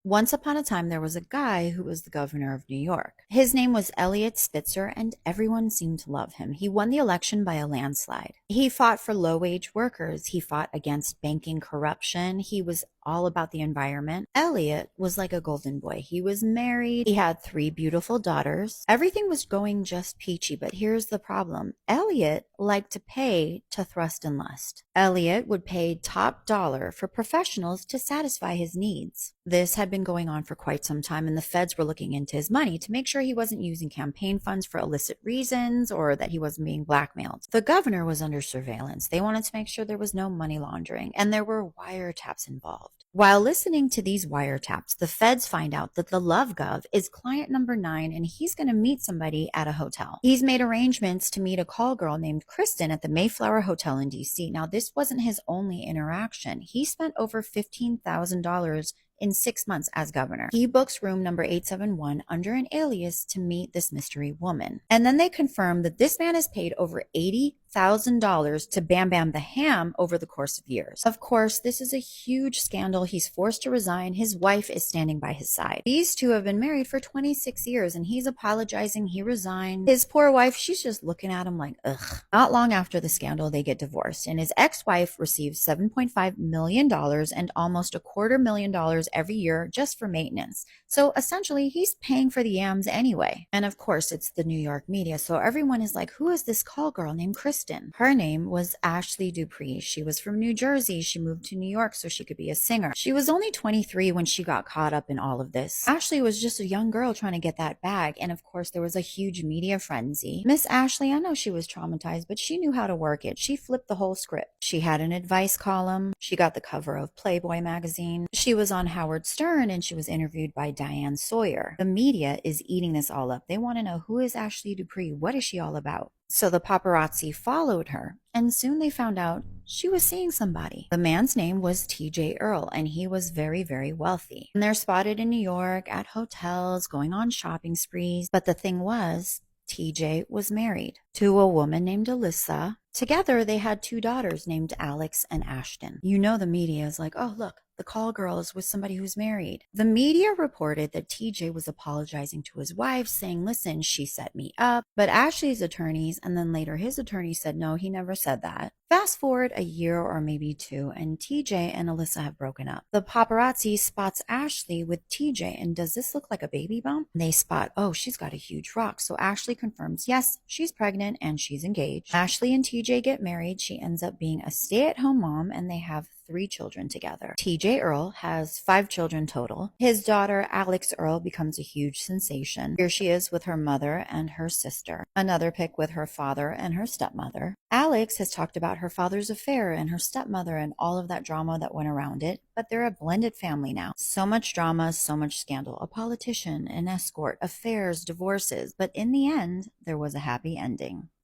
Once upon a time, there was a guy who was the governor of New York. His name was Eliot Spitzer, and everyone seemed to love him. He won the election by a landslide. He fought for low-wage workers. He fought against banking corruption. He was all about the environment. Eliot was like a golden boy. He was married. He had 3 beautiful daughters. Everything was going just peachy, but here's the problem. Eliot liked to pay to thrust and lust. Eliot would pay top dollar for professionals to satisfy his needs. This had been going on for quite some time, and the feds were looking into his money to make sure he wasn't using campaign funds for illicit reasons or that he wasn't being blackmailed. The governor was under surveillance. They wanted to make sure there was no money laundering, and there were wiretaps involved. While listening to these wiretaps, the feds find out that the Love Gov is client number 9, and he's going to meet somebody at a hotel. He's made arrangements to meet a call girl named Kristen at the Mayflower Hotel in DC. Now, this wasn't his only interaction. He spent over $15,000 in 6 months as governor. He books room number 871 under an alias to meet this mystery woman. And then they confirm that this man has paid over $80,000 to Bam Bam the Ham over the course of years. Of course, this is a huge scandal. He's forced to resign. His wife is standing by his side. These two have been married for 26 years, and he's apologizing. He resigned. His poor wife, she's just looking at him like, ugh. Not long after the scandal, they get divorced, and his ex-wife receives $7.5 million and almost $250,000 every year just for maintenance. So essentially, he's paying for the yams anyway. And of course, it's the New York media, so everyone is like, who is this call girl named Kristen? Her name was Ashley Dupree. She was from New Jersey. She moved to New York so she could be a singer. She was only 23 when she got caught up in all of this. Ashley was just a young girl trying to get that bag, and of course, there was a huge media frenzy. Miss Ashley, I know she was traumatized, but she knew how to work it. She flipped the whole script. She had an advice column. She got the cover of Playboy magazine. She was on Howard Stern, and she was interviewed by Diane Sawyer. The media is eating this all up. They want to know, who is Ashley Dupree? What is she all about? So the paparazzi followed her, and soon they found out she was seeing somebody. The man's name was TJ Earl, and he was very, very wealthy. And they're spotted in New York at hotels, going on shopping sprees. But the thing was, TJ was married to a woman named Alyssa. Together, they had 2 daughters named Alex and Ashton. You know, the media is like, oh, look, the call girl is with somebody who's married. The media reported that TJ was apologizing to his wife, saying, listen, she set me up. But Ashley's attorneys, and then later his attorney, said, no, he never said that. Fast forward a year or maybe 2, and TJ and Alyssa have broken up. The paparazzi spots Ashley with TJ, and does this look like a baby bump? They spot, oh, she's got a huge rock. So Ashley confirms, yes, she's pregnant and she's engaged. Ashley and TJ get married. She ends up being a stay-at-home mom, and they have 3 children together. TJ Earl has 5 children total. His daughter, Alex Earl, becomes a huge sensation. Here she is with her mother and her sister. Another pic with her father and her stepmother. Alex has talked about her father's affair and her stepmother and all of that drama that went around it, but they're a blended family now. So much drama, so much scandal. A politician, an escort, affairs, divorces, but in the end, there was a happy ending.